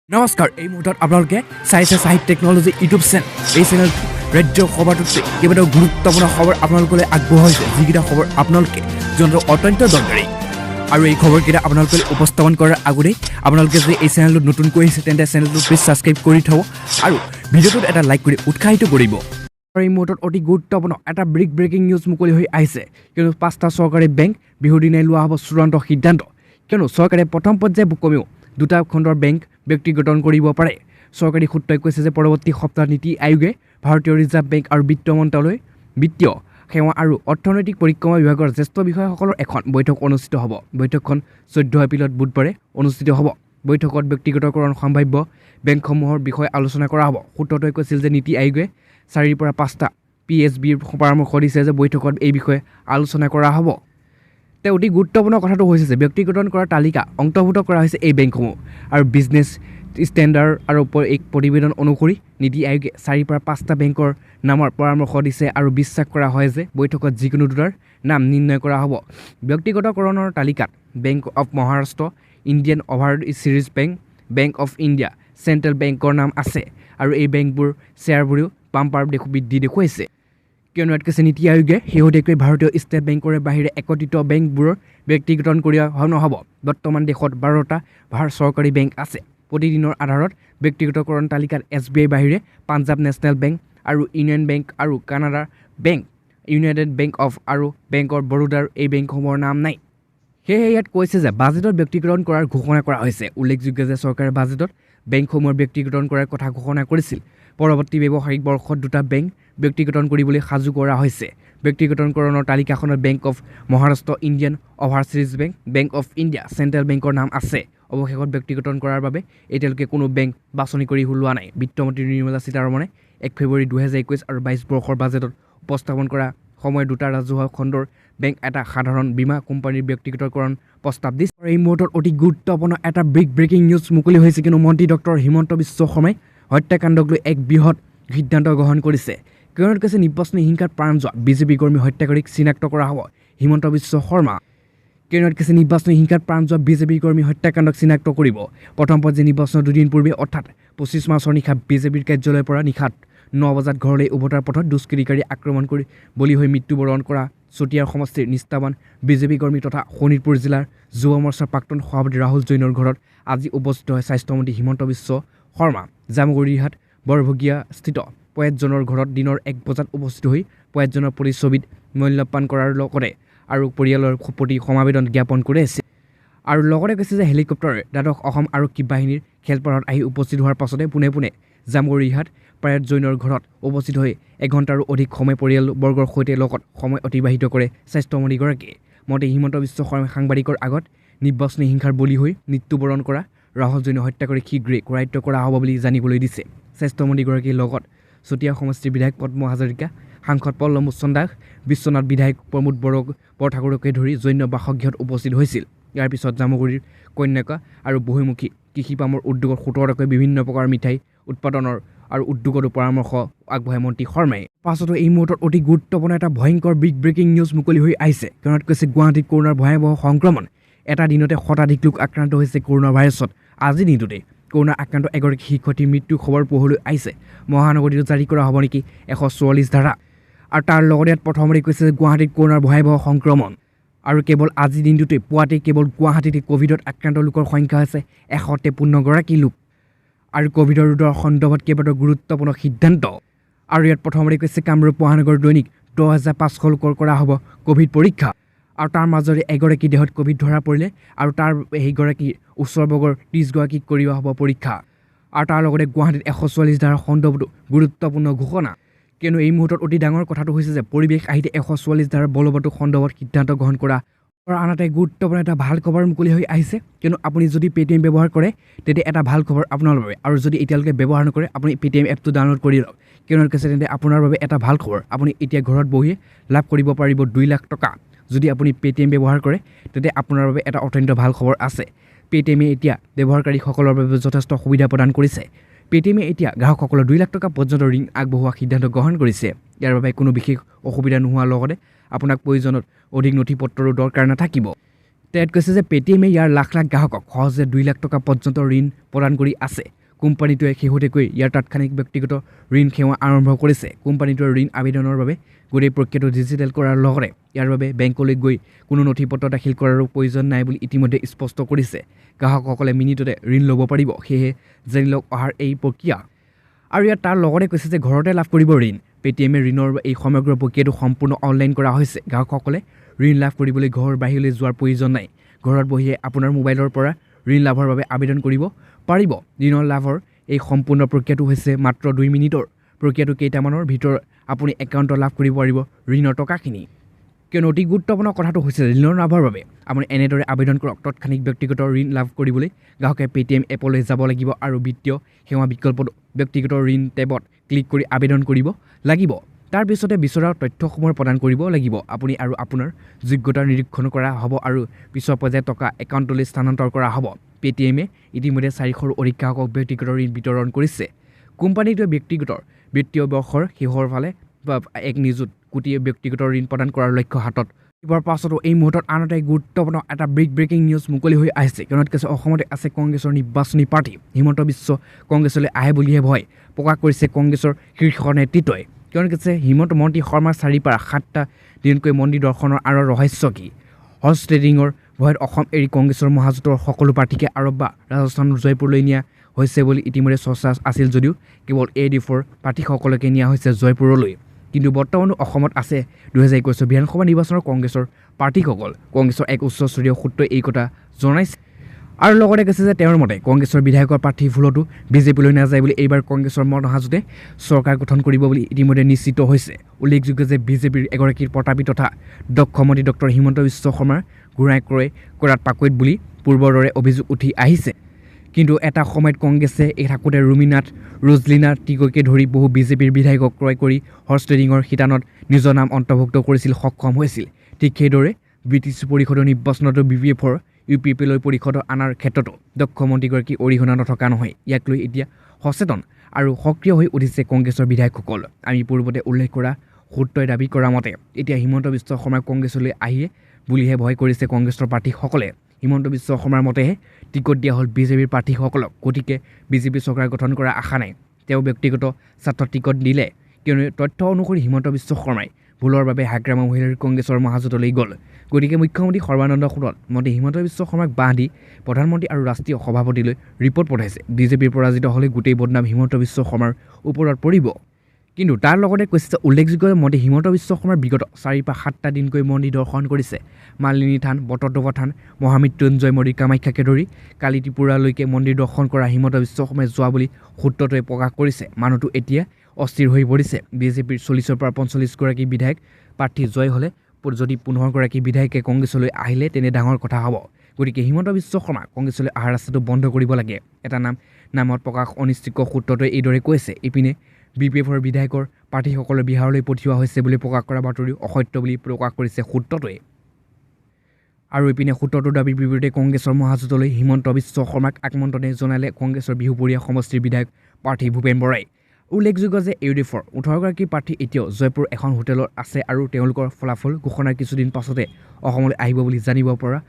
নমস্কাৰ এই মুহূৰ্তত আপোনালোকে চাইছে সাহিত্য টেকনলজি ইউটিউব চেনেল এই চেনেল ৰাজ্য সভাটোতে কেইবাটাও গুৰুত্বপূৰ্ণ খবৰ আপোনালোকলৈ আগবঢ়াইছে যিকেইটা খবৰ আপোনালোকে জনাটো অত্যন্ত দৰকাৰী আৰু এই খবৰকেইটা আপোনালোকে উপস্থাপন কৰাৰ আগতেই আপোনালোকে যদি এই চেনেলটো নতুনকৈ আহিছে তেন্তে চেনেলটো প্লিজ ছাবস্ক্ৰাইব কৰি থ'ব আৰু ভিডিঅ'টোত এটা লাইক কৰি উৎসাহিত কৰিব এই মুহূৰ্তত অতি গুৰুত্বপূৰ্ণ এটা ব্ৰেকিং নিউজ মুকলি হৈ আহিছে কিয়নো 5টা চৰকাৰী বেংক বিহুৰ দিনাই লোৱা হ'ব চূড়ান্ত সিদ্ধান্ত কিয়নো চৰকাৰে প্ৰথম পৰ্যায়ত কমেও 2টা খণ্ডৰ বেংক ব্যক্তিগতন কৰিব পাৰে চৰকাৰী সূত্ৰই কৈছে যে পৰৱৰ্তী সপ্তাহত নীতি আয়োগে ভাৰতীয় ৰিজাৰ্ভ বেংক আৰু বিত্ত মন্ত্ৰালয় বিত্তীয় সেৱা আৰু অৰ্থনৈতিক পৰিক্ৰমা বিভাগৰ জ্যেষ্ঠ বিষয়াসকলৰ এখন বৈঠক অনুষ্ঠিত হ'ব বৈঠকখন 14 এপ্ৰিলত বুধবাৰে অনুষ্ঠিত হ'ব বৈঠকত ব্যক্তিগতকৰণ সম্ভাৱ্য বেংকসমূহৰ বিষয়ে আলোচনা কৰা হ'ব সূত্ৰটোৱে কৈছিল যে নীতি আয়োগে 4ৰ পৰা 5টা পিএছবিৰ পৰামৰ্শ দিছে যে বৈঠকত এই বিষয়ে আলোচনা কৰা হ'ব অতি গুৰুত্বপূৰ্ণ কথাটো হৈছে যে ব্যক্তিগতন কৰাৰ তালিকা অন্তৰ্ভুক্ত কৰা হৈছে এই বেংকসমূহ আৰু বিজনেছ ষ্টেণ্ডাৰ্ড আৰু এক প্ৰতিবেদন অনুসৰি নীতি আয়োগে 4ৰ পৰা 5টা বেংকৰ নামৰ পৰামৰ্শ দিছে আৰু বিশ্বাস কৰা হয় যে বৈঠকত যিকোনো দুটাৰ নাম নিৰ্ণয় কৰা হ'ব ব্যক্তিগতকৰণৰ তালিকাত bank of Maharashtra Indian overseas bank of India central বেংকৰ নাম আছে আৰু এই বেংকবোৰ শ্বেয়াৰবোৰেও পাম্পাৰ বৃদ্ধি দেখুৱাইছে কিয়নো ইয়াত কৈছে নীতি আয়োগে শেহতীয়াকৈ ভাৰতীয় ষ্টেট বেংকৰ বাহিৰে একত্ৰিত বেংকবোৰৰ ব্যক্তিগতন কৰা নহ'ব বৰ্তমান দেশত 12টা চৰকাৰী বেংক আছে প্ৰতিদিনৰ আধাৰত ব্যক্তিগতকৰণ তালিকাত SBI বাহিৰে পাঞ্জাৱ নেশ্যনেল বেংক আৰু ইউনিয়ন বেংক আৰু কানাডাৰ বেংক ইউনাইটেড বেংক অফ আৰু বেংক অফ বৰোদাৰ এই বেংকসমূহৰ নাম নাই সেয়ে ইয়াত কৈছে যে বাজেটত ব্যক্তিগতন কৰাৰ ঘোষণা কৰা হৈছে উল্লেখযোগ্য যে চৰকাৰে বাজেটত বেংকসমূহৰ ব্যক্তিগতন কৰাৰ কথা ঘোষণা কৰিছিল পৰৱৰ্তী ব্যৱসায়িক বৰ্ষত 2টা বেংক ব্যক্তিগতন কৰিবলৈ সাজু কৰা হৈছে ব্যক্তিগতনকৰণৰ তালিকাখনত bank of Maharashtra Indian overseas bank of India central বেংকৰ নাম আছে অৱশেষত ব্যক্তিগতন কৰাৰ বাবে এতিয়ালৈকে কোনো বেংক বাছনি কৰি লোৱা নাই বিত্তমন্ত্ৰী নিৰ্মলা সীতাৰমণে 1 ফেব্ৰুৱাৰী 2021 আৰু 22 বৰ্ষৰ বাজেটত উপস্থাপন কৰা সময় 2টা ৰাজহুৱা খণ্ডৰ বেংক এটা সাধাৰণ বীমা কোম্পানীৰ ব্যক্তিগতকৰণ প্ৰস্তাৱ দিছে এই মুহূৰ্তত অতি গুৰুত্বপূৰ্ণ এটা ব্ৰেকিং নিউজ মুকলি হৈছে কিন্তু মন্ত্ৰী ডক্টৰ হিমন্ত বিশ্ব শৰ্মাই হত্যাকাণ্ডক লৈ এক বৃহৎ সিদ্ধান্ত গ্ৰহণ কৰিছে কিয়নো কৈছে নিৰ্বাচনী হিংসাত প্ৰাণ যোৱা বিজেপি কৰ্মী হত্যাকাৰীক চিনাক্ত কৰা হ'ব হিমন্ত বিশ্ব শৰ্মা কিয়নো কৈছে নিৰ্বাচনী হিংসাত প্ৰাণ যোৱা বিজেপি কৰ্মী হত্যাকাণ্ডক চিনাক্ত কৰিব প্ৰথম পৰ্যায়ৰ নিৰ্বাচনৰ 2 দিন পূৰ্বে অৰ্থাৎ 25 মাৰ্চৰ নিশা বিজেপিৰ কাৰ্যালয়ৰ পৰা নিশাত 9 বজাত ঘৰলৈ উভতাৰ পথত দুষ্কৃতিকাৰী আক্ৰমণ কৰি বলি হৈ মৃত্যুবৰণ কৰা চতিয়াৰ সমষ্টিৰ নিষ্ঠাবান বিজেপি কৰ্মী তথা শোণিতপুৰ জিলাৰ যুৱ মৰ্চাৰ প্ৰাক্তন সভাপতি ৰাহুল জৈনৰ ঘৰত আজি উপস্থিত হয় স্বাস্থ্যমন্ত্ৰী হিমন্ত বিশ্ব শৰ্মা জামুগুৰিহাট বৰভগীয়া স্থিত প্ৰয়াতজনৰ ঘৰত দিনৰ 1 বজাত উপস্থিত হৈ প্ৰয়াতজনৰ প্ৰতিচ্ছবিত মূল্যপান কৰাৰ লগতে আৰু পৰিয়ালৰ প্ৰতি সমবেদন জ্ঞাপন কৰিছে আৰু লগতে কৈছে যে হেলিকপ্টাৰ দ্বাদশ অসম আৰক্ষী বাহিনীৰ খেলপথাৰত আহি উপস্থিত হোৱাৰ পাছতে পোনে জামুগুৰিহাট প্ৰয়াত জৈনৰ ঘৰত উপস্থিত হৈ 1 ঘণ্টাৰো অধিক সময় পৰিয়ালবৰ্গৰ সৈতে লগত সময় অতিবাহিত কৰে স্বাস্থ্যমন্ত্ৰীগৰাকীয়ে মন্ত্ৰী হিমন্ত বিশ্ব শৰ্মাই সাংবাদিকৰ আগত নিৰ্বাচনী হিংসাৰ বলি হৈ মৃত্যুবৰণ কৰা ৰাহুল জৈনৰ হত্যা কৰি শীঘ্ৰেই কৰায়ত্ব কৰা হ'ব বুলি জানিবলৈ দিছে স্বাস্থ্যমন্ত্ৰীগৰাকীৰ লগত চতিয়া সমষ্টিৰ বিধায়ক পদ্ম হাজৰিকা সাংসদ পল্লৱ মোচন দাস বিশ্বনাথ বিধায়ক প্ৰমোদ বৰঠাকুৰকে ধৰি জৈন্য বাসগৃহত উপস্থিত হৈছিল ইয়াৰ পিছত জামুগুৰিৰ কন্যাকা আৰু বহুমুখী কৃষি পামৰ উদ্যোগত 17টাকৈ বিভিন্ন প্ৰকাৰৰ মিঠাই উৎপাদনৰ আৰু উদ্যোগতো পৰামৰ্শ আগবঢ়াই মন্ত্ৰী শৰ্মাই পাছতো এই মুহূৰ্তত অতি গুৰুত্বপূৰ্ণ এটা ভয়ংকৰ ব্ৰেকিং নিউজ মুকলি হৈ আহিছে কিয়নো কৈছে গুৱাহাটীত কৰোণাৰ ভয়াৱহ সংক্ৰমণ এটা দিনতে শতাধিক লোক আক্ৰান্ত হৈছে কৰোণা ভাইৰাছত আজিৰ দিনটোতে কৰোণা আক্ৰান্ত এগৰাকী শিক্ষাৰ্থীৰ মৃত্যুৰ খবৰ পোহৰলৈ আহিছে মহানগৰীত জাৰি কৰা হ'ব নেকি 144 ধাৰা আৰু তাৰ লগতে ইয়াত প্ৰথমতে কৈছে যে গুৱাহাটীত কৰোণাৰ ভয়াৱহ সংক্ৰমণ আৰু কেৱল আজিৰ দিনটোতে পুৱাতে কেৱল গুৱাহাটীতে ক'ভিডত আক্ৰান্ত লোকৰ সংখ্যা হৈছে 153গৰাকী লোক আৰু ক'ভিডৰ ৰোধৰ সন্দৰ্ভত কেইবাটাও গুৰুত্বপূৰ্ণ সিদ্ধান্ত আৰু ইয়াত প্ৰথমতে কৈছে কামৰূপ মহানগৰ দৈনিক 10,500 লোকৰ কৰা হ'ব ক'ভিড পৰীক্ষা আৰু তাৰ মাজৰে এগৰাকী দেহত ক'ভিড ধৰা পৰিলে আৰু তাৰ সেইগৰাকী ওচৰবৰ্গৰ 30গৰাকীক কৰোৱা হ'ব পৰীক্ষা আৰু তাৰ লগতে গুৱাহাটীত 144 ধাৰাৰ সন্দৰ্ভতো গুৰুত্বপূৰ্ণ ঘোষণা কিয়নো এই মুহূৰ্তত অতি ডাঙৰ কথাটো হৈছে যে পৰিৱেশ আহিতে 144 ধাৰাৰ বলবৎ সন্দৰ্ভত সিদ্ধান্ত গ্ৰহণ কৰা আৰু আনহাতে গুৰুত্বপূৰ্ণ এটা ভাল খবৰ মুকলি হৈ আহিছে কিয়নো আপুনি যদি পেটিএম ব্যৱহাৰ কৰে তেতিয়া এটা ভাল খবৰ আপোনাৰ বাবে আৰু যদি এতিয়ালৈকে ব্যৱহাৰ নকৰে আপুনি পেটিএম এপটো ডাউনলোড কৰি লওক কিয়নো কৈছে তেন্তে আপোনাৰ বাবে এটা ভাল খবৰ আপুনি এতিয়া ঘৰত বহিয়ে লাভ কৰিব পাৰিব 2 লাখ টকা যদি আপুনি পেটিএম ব্যৱহাৰ কৰে তেতিয়া আপোনাৰ বাবে এটা অত্যন্ত ভাল খবৰ আছে পেটিএমে এতিয়া ব্যৱহাৰকাৰীসকলৰ বাবে যথেষ্ট সুবিধা প্ৰদান কৰিছে পেটিএমে এতিয়া গ্ৰাহকসকলৰ 2 লাখ টকা পৰ্যন্ত ঋণ আগবঢ়োৱা সিদ্ধান্ত গ্ৰহণ কৰিছে ইয়াৰ বাবে কোনো বিশেষ অসুবিধা নোহোৱাৰ লগতে আপোনাক প্ৰয়োজনত অধিক নথিপত্ৰৰো দৰকাৰ নাথাকিব তেওঁ কৈছে যে পেটিএমে ইয়াৰ লাখ লাখ গ্ৰাহকক সহজে 2 লাখ টকা পৰ্যন্ত ঋণ প্ৰদান কৰি আছে কোম্পানীটোৱে শেহতীয়াকৈ ইয়াৰ তাৎক্ষণিক ব্যক্তিগত ঋণ সেৱা আৰম্ভ কৰিছে কোম্পানীটোৰ ঋণ আবেদনৰ বাবে গোটেই প্ৰক্ৰিয়াটো ডিজিটেল কৰাৰ লগতে ইয়াৰ বাবে বেংকলৈ গৈ কোনো নথিপত্ৰ দাখিল কৰাৰো প্ৰয়োজন নাই বুলি ইতিমধ্যে স্পষ্ট কৰিছে গ্ৰাহকসকলে মিনিটতে ঋণ ল'ব পাৰিব সেয়ে জানি লওক অহাৰ এই প্ৰক্ৰিয়া আৰু ইয়াত তাৰ লগতে কৈছে যে ঘৰতে লাভ কৰিব ঋণ পেটিএমে ঋণৰ এই সমগ্ৰ প্ৰক্ৰিয়াটো সম্পূৰ্ণ অনলাইন কৰা হৈছে গ্ৰাহকসকলে ঋণ লাভ কৰিবলৈ ঘৰৰ বাহিৰলৈ যোৱাৰ প্ৰয়োজন নাই ঘৰত বহিয়ে আপোনাৰ মোবাইলৰ পৰা ঋণ লাভৰ বাবে আবেদন কৰিব পাৰিব ঋণৰ লাভৰ এই সম্পূৰ্ণ প্ৰক্ৰিয়াটো হৈছে মাত্ৰ 2 মিনিটৰ প্ৰক্ৰিয়াটো কেইটামানৰ ভিতৰত আপুনি একাউণ্টত লাভ কৰিব পাৰিব ঋণৰ টকাখিনি কিয়নো অতি গুৰুত্বপূৰ্ণ কথাটো হৈছে ঋণৰ লাভৰ বাবে আপুনি এনেদৰে আবেদন কৰক তৎক্ষণিক ব্যক্তিগত ঋণ লাভ কৰিবলৈ গ্ৰাহকে পেটিএম এপলৈ যাব লাগিব আৰু বিত্তীয় সেৱা বিকল্পত ব্যক্তিগত ঋণ টেবত ক্লিক কৰি আবেদন কৰিব লাগিব তাৰ পিছতে বিচৰা তথ্যসমূহ প্ৰদান কৰিব লাগিব আপুনি আৰু আপোনাৰ যোগ্যতা নিৰীক্ষণ কৰা হ'ব আৰু পিছৰ পৰ্যায়ত টকা একাউণ্টলৈ স্থানান্তৰ কৰা হ'ব পেটিএমে ইতিমধ্যে 400ৰো অধিক গ্ৰাহকক ব্যক্তিগত ঋণ বিতৰণ কৰিছে কোম্পানীটোৱে ব্যক্তিগত বিত্তীয় বৰ্ষৰ শেষৰ ফালে 1 নিযুত কোটি ব্যক্তিগত ঋণ প্ৰদান কৰাৰ লক্ষ্য হাতত ইবাৰ পাছতো এই মুহূৰ্তত আনহাতে গুৰুত্বপূৰ্ণ এটা ব্ৰেকিং নিউজ মুকলি হৈ আহিছে কিয়নো কৈছে অসমতে আছে কংগ্ৰেছৰ নিৰ্বাচনী প্ৰাৰ্থী হিমন্ত বিশ্ব কংগ্ৰেছলৈ আহে বুলিহে ভয় প্ৰকাশ কৰিছে কংগ্ৰেছৰ শীৰ্ষ নেতৃত্বই কিয়নো কৈছে হিমন্ত মন্ত্ৰী শৰ্মাৰ 4 পৰা 7টা দিনকৈ মন্দিৰ দৰ্শনৰ আঁৰৰ ৰহস্য কি হৰ্চ ট্ৰেডিঙৰ ভয়ত অসম এৰি কংগ্ৰেছৰ মহাজোঁটৰ সকলো প্ৰাৰ্থীকে আৰব বা ৰাজস্থানৰ জয়পুৰলৈ নিয়া হৈছে বুলি ইতিমধ্যে চৰ্চা আছিল যদিও কেৱল AD4 প্ৰাৰ্থীসকলকে নিয়া হৈছে জয়পুৰলৈ কিন্তু বৰ্তমানো অসমত আছে 2021 বিধানসভা নিৰ্বাচনৰ কংগ্ৰেছৰ প্ৰাৰ্থীসকল কংগ্ৰেছৰ এক উচ্চস্তৰীয় সূত্ৰই এই কথা জনাইছে আৰু লগতে কৈছে যে তেওঁৰ মতে কংগ্ৰেছৰ বিধায়কৰ প্ৰাৰ্থী ভুলতো বিজেপিলৈ নাযায় বুলি এইবাৰ কংগ্ৰেছৰ মহাজোঁটে চৰকাৰ গঠন কৰিব বুলি ইতিমধ্যে নিশ্চিত হৈছে উল্লেখযোগ্য যে বিজেপিৰ এগৰাকী প্ৰতাপী তথা দক্ষ মন্ত্ৰী ডক্টৰ হিমন্ত বিশ্ব শৰ্মাৰ ঘূৰাই ক্ৰয় কৰাত পাকৈত বুলি পূৰ্বৰ দৰে অভিযোগ উঠি আহিছে কিন্তু এটা সময়ত কংগ্ৰেছে এই থাকোঁতে ৰুমিনাথ ৰজলিনা টিকৈকে ধৰি বহু বিজেপিৰ বিধায়কক ক্ৰয় কৰি হৰ্চ ট্ৰেডিঙৰ শিতানত নিজৰ নাম অন্তৰ্ভুক্ত কৰিছিল সক্ষম হৈছিল ঠিক সেইদৰে ব্ৰিটিছ পৰিষদৰ নিৰ্বাচনতো BPFৰ UPPলৈ পৰিষদত অনাৰ ক্ষেত্ৰতো দক্ষ মন্ত্ৰীগৰাকী অৰিহণা নথকা নহয় ইয়াক লৈ এতিয়া সচেতন আৰু সক্ৰিয় হৈ উঠিছে কংগ্ৰেছৰ বিধায়কসকল আমি পূৰ্বতে উল্লেখ কৰা সূত্ৰই দাবী কৰা মতে এতিয়া হিমন্ত বিশ্ব শৰ্মা কংগ্ৰেছলৈ আহিয়ে বুলিহে ভয় কৰিছে কংগ্ৰেছৰ প্ৰাৰ্থীসকলে হিমন্ত বিশ্ব শৰ্মাৰ মতেহে টিকট দিয়া হ'ল বিজেপিৰ প্ৰাৰ্থীসকলক গতিকে বিজেপি চৰকাৰ গঠন কৰাৰ আশা নাই তেওঁ ব্যক্তিগত স্বাৰ্থত টিকট দিলে কিয়নো তথ্য অনুসৰি হিমন্ত বিশ্ব শৰ্মাই ভুলৰ বাবে হাগ্ৰামা মহিলাৰ কংগ্ৰেছৰ মহাজোঁটলৈ গ'ল গতিকে মুখ্যমন্ত্ৰী সৰ্বানন্দ সোণোৱাল মন্ত্ৰী হিমন্ত বিশ্ব শৰ্মাক বাঁহ দি প্ৰধানমন্ত্ৰী আৰু ৰাষ্ট্ৰীয় সভাপতিলৈ ৰিপৰ্ট পঠাইছে বিজেপিৰ পৰাজিত হ'লে গোটেই বদনাম হিমন্ত বিশ্ব শৰ্মাৰ ওপৰত পৰিব কিন্তু তাৰ লগতে কৈছে উল্লেখযোগ্য মন্ত্ৰী হিমন্ত বিশ্ব শৰ্মাৰ বিগত 4 পৰা 7টা দিনকৈ মন্দিৰ দৰ্শন কৰিছে মালিনী থান বটদ্ৰৱা থান মহামৃত্যুঞ্জয় মন্দিৰ কামাখ্যাকে ধৰি কালি ত্ৰিপুৰালৈকে মন্দিৰ দৰ্শন কৰা হিমন্ত বিশ্ব শৰ্মাই যোৱা বুলি সূত্ৰটোৱে প্ৰকাশ কৰিছে মানুহটো এতিয়া অস্থিৰ হৈ পৰিছে বিজেপিৰ 40ৰ পৰা 45গৰাকী বিধায়ক প্ৰাৰ্থী জয় হ'লে যদি 15গৰাকী বিধায়কে কংগ্ৰেছলৈ আহিলে তেনে ডাঙৰ কথা হ'ব গতিকে হিমন্ত বিশ্ব শৰ্মা কংগ্ৰেছলৈ অহাৰ ৰাস্তাটো বন্ধ কৰিব লাগে এটা নামত প্ৰকাশ অনিশ্চিত সূত্ৰটোৱে এইদৰে কৈছে ইপিনে BPFৰ বিধায়কৰ প্ৰাৰ্থীসকলৰ বিহাৰলৈ পঠিওৱা হৈছে বুলি প্ৰকাশ কৰা বাতৰি অসত্য বুলি প্ৰকাশ কৰিছে সূত্ৰটোৱে আৰু ইপিনে সূত্ৰটোৰ দাবীৰ বিপৰীতে কংগ্ৰেছৰ মহাজোঁটলৈ হিমন্ত বিশ্ব শৰ্মাক আমন্ত্ৰণ জনালে কংগ্ৰেছৰ বিহুপুৰীয়া সমষ্টিৰ বিধায়ক প্ৰাৰ্থী ভূপেন বৰাই উল্লেখযোগ্য যে AD4 18গৰাকী প্ৰাৰ্থী এতিয়াও জয়পুৰ এখন হোটেলত আছে আৰু তেওঁলোকৰ ফলাফল ঘোষণাৰ কিছুদিন পাছতে অসমলৈ আহিব বুলি জানিব পৰা